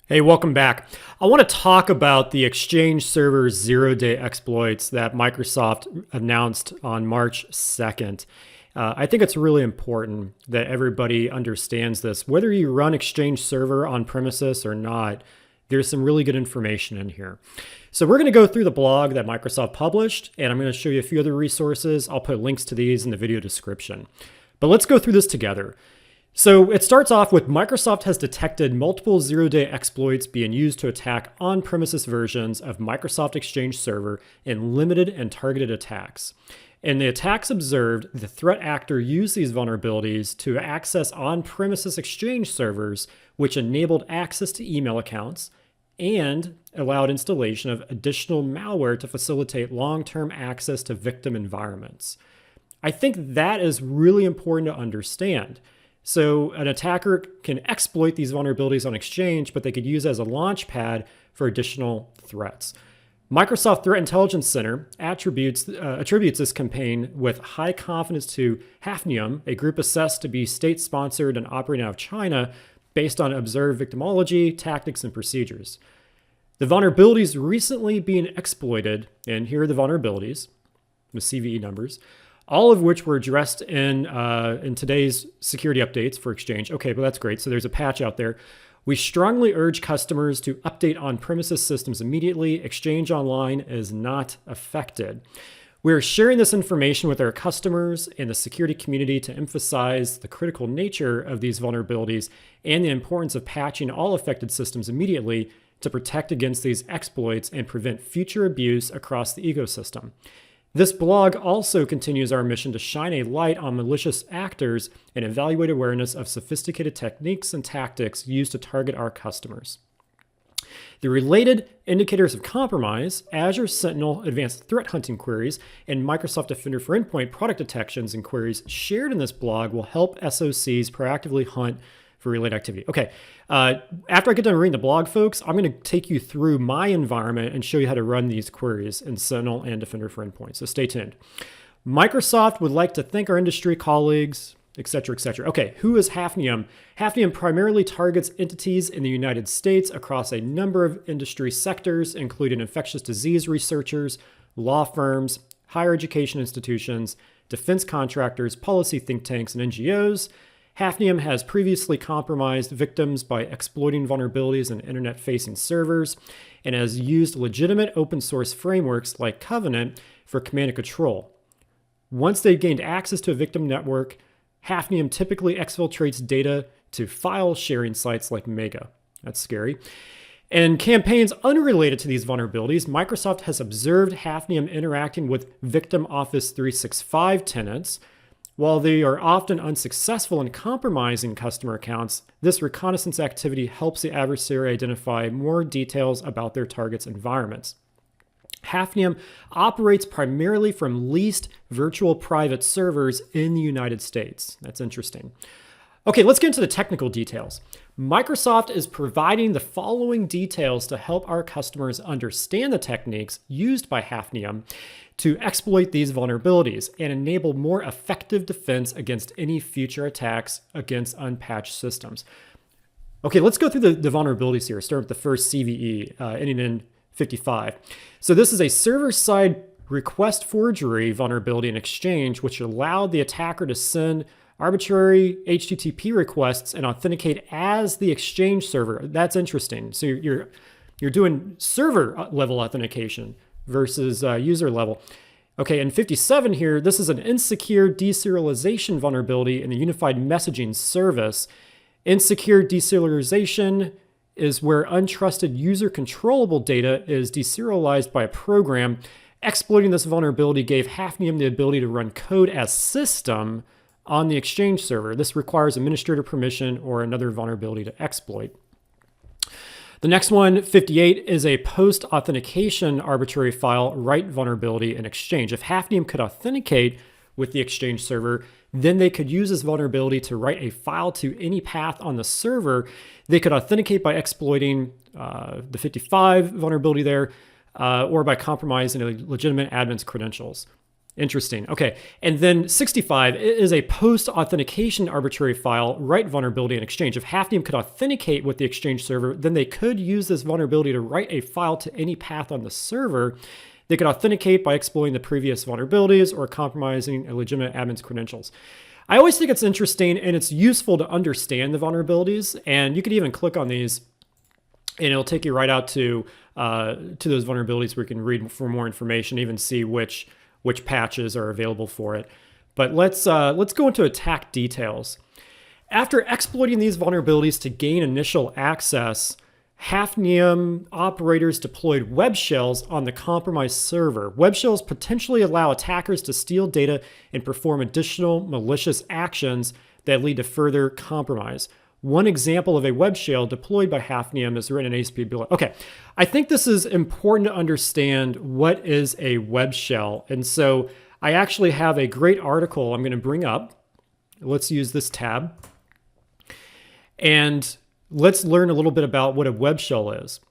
Hey, welcome back. I want to talk about the Exchange Server zero-day exploits that Microsoft announced on March 2nd. I think it's really important that everybody understands this. Whether you run Exchange Server on premises or not, there's some really good information in here. So we're going to go through the blog that Microsoft published, and I'm going to show you a few other resources. I'll put links to these in the video description. But let's go through this together. So it starts off with Microsoft has detected multiple zero-day exploits being used to attack on-premises versions of Microsoft Exchange Server in limited and targeted attacks. In the attacks observed, the threat actor used these vulnerabilities to access on-premises Exchange servers, which enabled access to email accounts and allowed installation of additional malware to facilitate long-term access to victim environments. I think that is really important to understand. So an attacker can exploit these vulnerabilities on Exchange, but they could use it as a launch pad for additional threats. Microsoft Threat Intelligence Center attributes this campaign with high confidence to HAFNIUM, a group assessed to be state-sponsored and operating out of China based on observed victimology, tactics, and procedures. The vulnerabilities recently being exploited, and here are the vulnerabilities, with CVE numbers, all of which were addressed in today's security updates for Exchange. Okay, but that's great. So there's a patch out there. We strongly urge customers to update on-premises systems immediately. Exchange Online is not affected. We're sharing this information with our customers and the security community to emphasize the critical nature of these vulnerabilities and the importance of patching all affected systems immediately to protect against these exploits and prevent future abuse across the ecosystem. This blog also continues our mission to shine a light on malicious actors and evaluate awareness of sophisticated techniques and tactics used to target our customers. The related indicators of compromise, Azure Sentinel advanced threat hunting queries, and Microsoft Defender for Endpoint product detections and queries shared in this blog will help SOCs proactively hunt for related activity. Okay, after I get done reading the blog, folks, I'm going to take you through my environment and show you how to run these queries in Sentinel and Defender for Endpoint. So stay tuned. Microsoft would like to thank our industry colleagues, et cetera, et cetera. Okay, who is HAFNIUM? HAFNIUM primarily targets entities in the United States across a number of industry sectors, including infectious disease researchers, law firms, higher education institutions, defense contractors, policy think tanks, and NGOs. HAFNIUM has previously compromised victims by exploiting vulnerabilities in internet-facing servers and has used legitimate open-source frameworks like Covenant for command and control. Once they've gained access to a victim network, HAFNIUM typically exfiltrates data to file-sharing sites like Mega. That's scary. In campaigns unrelated to these vulnerabilities, Microsoft has observed HAFNIUM interacting with Victim Office 365 tenants. While they are often unsuccessful in compromising customer accounts, this reconnaissance activity helps the adversary identify more details about their target's environments. HAFNIUM operates primarily from leased virtual private servers in the United States. That's interesting. Okay, let's get into the technical details. Microsoft is providing the following details to help our customers understand the techniques used by HAFNIUM to exploit these vulnerabilities and enable more effective defense against any future attacks against unpatched systems. Okay, let's go through the vulnerabilities here. Start with the first CVE, ending in 55. So this is a server-side request forgery vulnerability in Exchange, which allowed the attacker to send arbitrary HTTP requests and authenticate as the Exchange server. That's interesting. So you're doing server level authentication versus user level. Okay, in 57 here, this is an insecure deserialization vulnerability in the unified messaging service. Insecure deserialization is where untrusted user controllable data is deserialized by a program. Exploiting this vulnerability gave HAFNIUM the ability to run code as system on the Exchange server. This requires administrator permission or another vulnerability to exploit. The next one, 58, is a post-authentication arbitrary file write vulnerability in Exchange. If HAFNIUM could authenticate with the Exchange server, then they could use this vulnerability to write a file to any path on the server. They could authenticate by exploiting the 55 vulnerability there, or by compromising a legitimate admin's credentials. Interesting. Okay. And then 65 is a post-authentication arbitrary file write vulnerability in Exchange. If HAFNIUM could authenticate with the Exchange server, then they could use this vulnerability to write a file to any path on the server. They could authenticate by exploiting the previous vulnerabilities or compromising a legitimate admin's credentials. I always think it's interesting and it's useful to understand the vulnerabilities. And you could even click on these and it'll take you right out to those vulnerabilities where you can read for more information, even see which patches are available for it. But let's go into attack details. After exploiting these vulnerabilities to gain initial access, HAFNIUM operators deployed web shells on the compromised server. Web shells potentially allow attackers to steal data and perform additional malicious actions that lead to further compromise. One example of a web shell deployed by HAFNIUM is written in ASP below. Okay, I think this is important to understand what is a web shell. And so I actually have a great article I'm going to bring up. Let's use this tab. And let's learn a little bit about what a web shell is.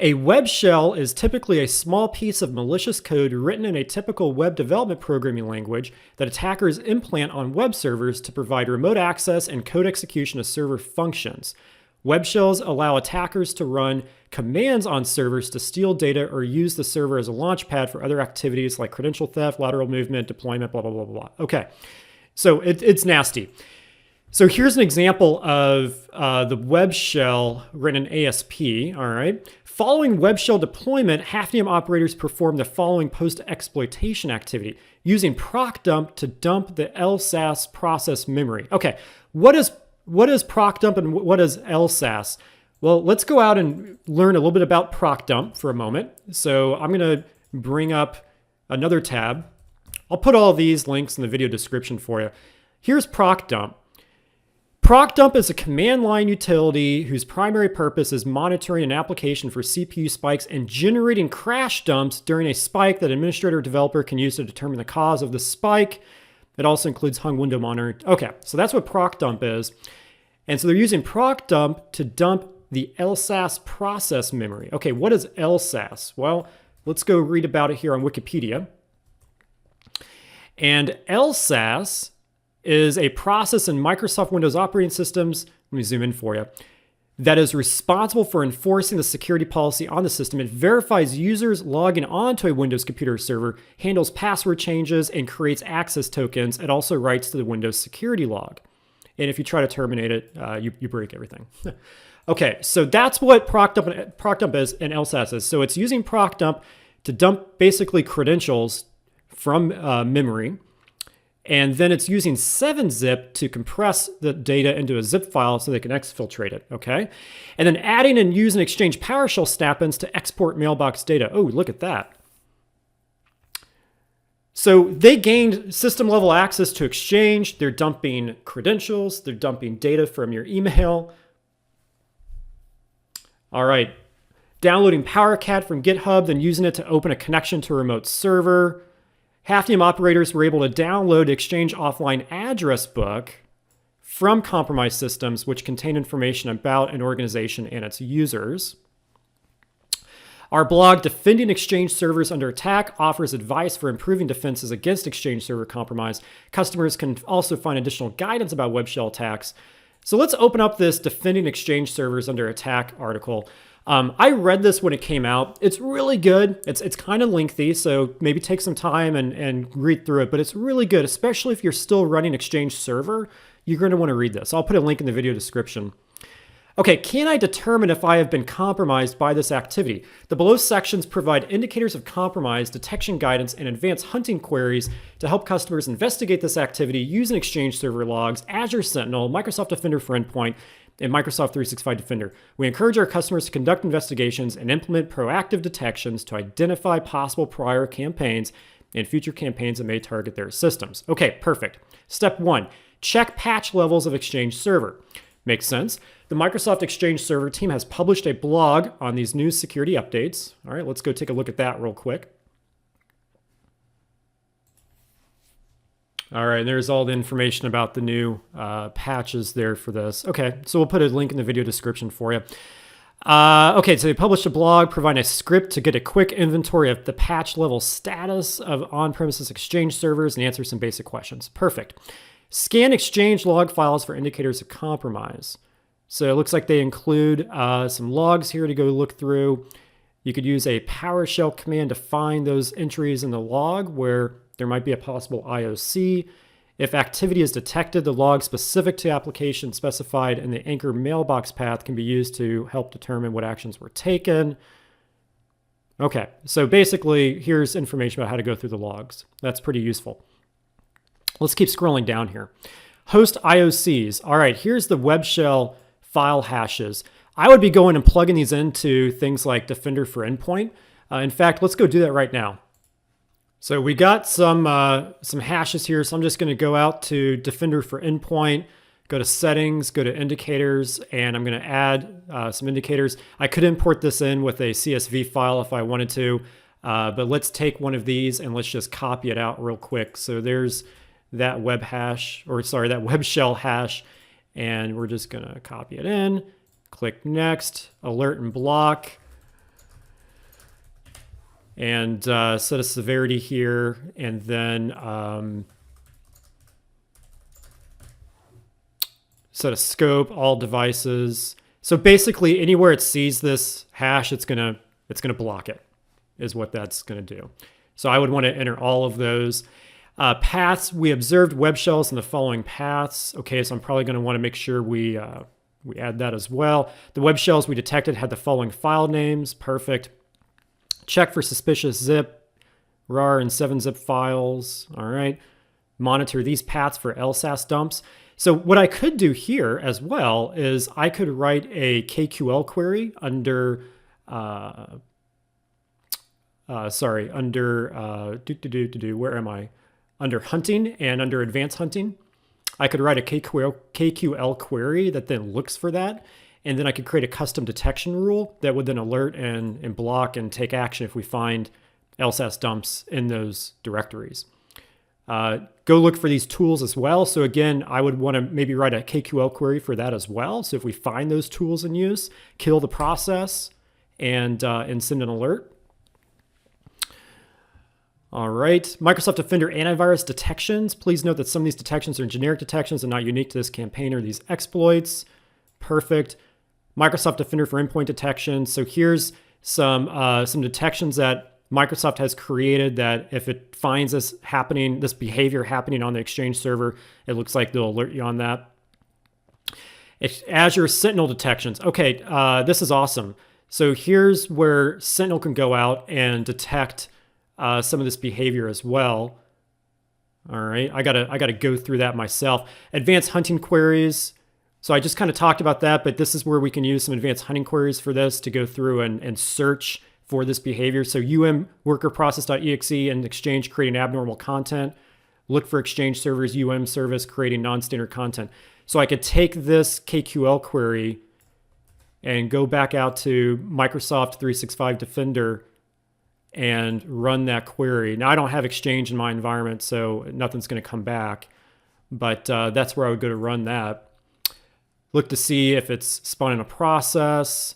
A web shell is typically a small piece of malicious code written in a typical web development programming language that attackers implant on web servers to provide remote access and code execution of server functions. Web shells allow attackers to run commands on servers to steal data or use the server as a launchpad for other activities like credential theft, lateral movement, deployment, blah, blah, blah, blah. Okay, so it's nasty. So here's an example of the web shell written in ASP, all right? Following web shell deployment, HAFNIUM operators perform the following post-exploitation activity, using procdump to dump the LSAS process memory. Okay, what is procdump and what is LSAS? Well, let's go out and learn a little bit about procdump for a moment. So I'm gonna bring up another tab. I'll put all these links in the video description for you. Here's procdump. Procdump is a command line utility whose primary purpose is monitoring an application for CPU spikes and generating crash dumps during a spike that administrator or developer can use to determine the cause of the spike. It also includes hung window monitoring. Okay, so that's what procdump is. And so they're using procdump to dump the LSAS process memory. Okay, what is LSAS? Well, let's go read about it here on Wikipedia. And LSAS is a process in Microsoft Windows operating systems, let me zoom in for you, that is responsible for enforcing the security policy on the system. It verifies users logging onto a Windows computer server, handles password changes, and creates access tokens. It also writes to the Windows security log. And if you try to terminate it, you break everything. Okay, so that's what procdump is and LSAS is. So it's using procdump to dump basically credentials from memory. And then it's using 7-zip to compress the data into a zip file so they can exfiltrate it, okay? And then adding and using Exchange PowerShell snap-ins to export mailbox data. Oh, look at that. So they gained system-level access to Exchange. They're dumping credentials. They're dumping data from your email. All right. Downloading PowerCat from GitHub, then using it to open a connection to a remote server. HAFNIUM operators were able to download Exchange offline address book from compromised systems, which contain information about an organization and its users. Our blog, Defending Exchange Servers Under Attack, offers advice for improving defenses against Exchange server compromise. Customers can also find additional guidance about web shell attacks. So let's open up this Defending Exchange Servers Under Attack article. I read this when it came out. It's really good. It's kind of lengthy, so maybe take some time and read through it, but it's really good, especially if you're still running Exchange Server. You're going to want to read this. I'll put a link in the video description. Okay, can I determine if I have been compromised by this activity? The below sections provide indicators of compromise, detection guidance, and advanced hunting queries to help customers investigate this activity using Exchange Server logs, Azure Sentinel, Microsoft Defender for Endpoint, and Microsoft 365 Defender. We encourage our customers to conduct investigations and implement proactive detections to identify possible prior campaigns and future campaigns that may target their systems. Okay, perfect. Step 1, check patch levels of Exchange Server. Makes sense. The Microsoft Exchange Server team has published a blog on these new security updates. All right, let's go take a look at that real quick. All right, there's all the information about the new patches there for this. Okay, so we'll put a link in the video description for you. Okay, so they published a blog providing a script to get a quick inventory of the patch level status of on-premises Exchange servers and answer some basic questions. Perfect. Scan Exchange log files for indicators of compromise. So it looks like they include some logs here to go look through. You could use a PowerShell command to find those entries in the log where there might be a possible IOC. If activity is detected, the log specific to application specified in the anchor mailbox path can be used to help determine what actions were taken. Okay, so basically, here's information about how to go through the logs. That's pretty useful. Let's keep scrolling down here. Host IOCs. All right, here's the web shell file hashes. I would be going and plugging these into things like Defender for Endpoint. In fact, let's go do that right now. So we got some hashes here. So I'm just going to go out to Defender for Endpoint, go to Settings, go to Indicators, and I'm going to add some indicators. I could import this in with a CSV file if I wanted to, but let's take one of these and let's just copy it out real quick. So there's that web hash, or sorry, that web shell hash, and we're just going to copy it in. Click Next, Alert and Block. And set a severity here, and then set a scope, all devices. So basically, anywhere it sees this hash, it's gonna block it, is what that's gonna do. So I would want to enter all of those. Paths, we observed web shells in the following paths. Okay, so I'm probably gonna want to make sure we add that as well. The web shells we detected had the following file names. Perfect. Check for suspicious zip, RAR, and 7-zip files. All right. Monitor these paths for LSAS dumps. So what I could do here as well is I could write a KQL query under, where am I? Under hunting and under advanced hunting. I could write a KQL query that then looks for that. And then I could create a custom detection rule that would then alert and block and take action if we find LSAS dumps in those directories. Go look for these tools as well. So again, I would want to maybe write a KQL query for that as well. So if we find those tools in use, kill the process and send an alert. All right, Microsoft Defender antivirus detections. Please note that some of these detections are generic detections and not unique to this campaign or these exploits. Perfect. Microsoft Defender for endpoint detection. So here's some detections that Microsoft has created that if it finds this behavior happening on the Exchange server, it looks like they'll alert you on that. It's Azure Sentinel detections. Okay, this is awesome. So here's where Sentinel can go out and detect some of this behavior as well. All right, I gotta go through that myself. Advanced hunting queries. So I just kind of talked about that, but this is where we can use some advanced hunting queries for this to go through and search for this behavior. So workerprocess.exe and Exchange creating abnormal content. Look for Exchange servers, service creating non-standard content. So I could take this KQL query and go back out to Microsoft 365 Defender and run that query. Now I don't have Exchange in my environment, so nothing's going to come back, but that's where I would go to run that. Look to see if it's spawning a process.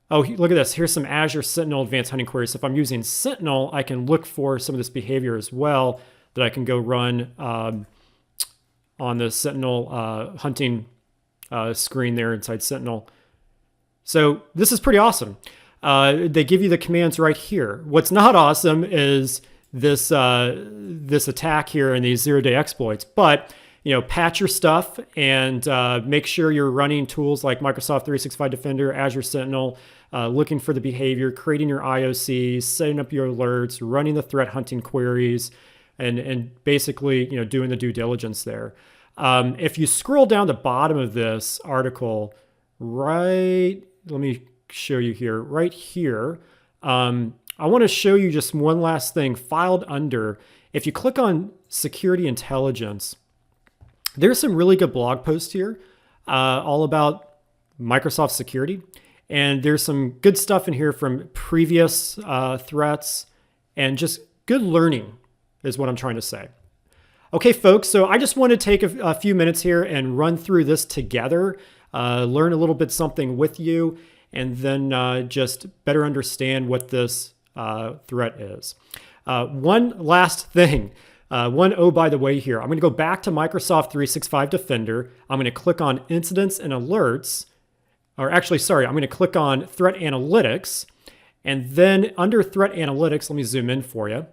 Oh, look at this. Here's some Azure Sentinel advanced hunting queries. So if I'm using Sentinel, I can look for some of this behavior as well that I can go run on the Sentinel hunting screen there inside Sentinel. So this is pretty awesome. They give you the commands right here. What's not awesome is this attack here and these zero-day exploits, but patch your stuff and make sure you're running tools like Microsoft 365 Defender, Azure Sentinel, looking for the behavior, creating your IOCs, setting up your alerts, running the threat hunting queries, and basically doing the due diligence there. If you scroll down the bottom of this article, let me show you here, right here. I want to show you just one last thing filed under. If you click on security intelligence, there's some really good blog posts here all about Microsoft security. And there's some good stuff in here from previous threats and just good learning is what I'm trying to say. Okay, folks, so I just want to take a few minutes here and run through this together, learn a little bit something with you. and then just better understand what this threat is. One last thing. Oh, by the way here, I'm going to go back to Microsoft 365 Defender. I'm going to click on Incidents and Alerts, or actually, sorry, I'm going to click on Threat Analytics. And then under Threat Analytics, let me zoom in for you.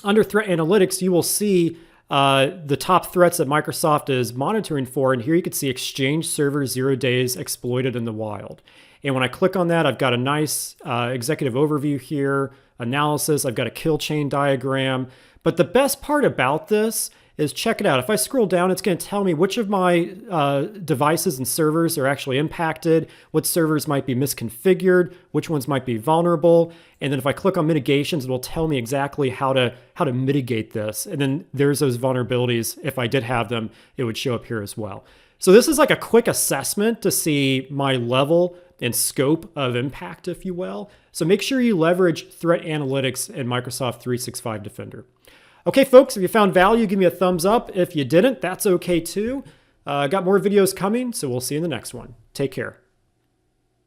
Under Threat Analytics, you will see the top threats that Microsoft is monitoring for. And here you can see Exchange Server 0 days exploited in the wild. And when I click on that, I've got a nice executive overview here, analysis. I've got a kill chain diagram. But the best part about this is, check it out. If I scroll down, it's going to tell me which of my devices and servers are actually impacted, what servers might be misconfigured, which ones might be vulnerable. And then if I click on mitigations, it will tell me exactly how to mitigate this. And then there's those vulnerabilities. If I did have them, it would show up here as well. So this is like a quick assessment to see my level and scope of impact, if you will. So make sure you leverage threat analytics in Microsoft 365 Defender. Okay, folks, if you found value, give me a thumbs up. If you didn't, that's okay too. Got more videos coming, so we'll see you in the next one. Take care.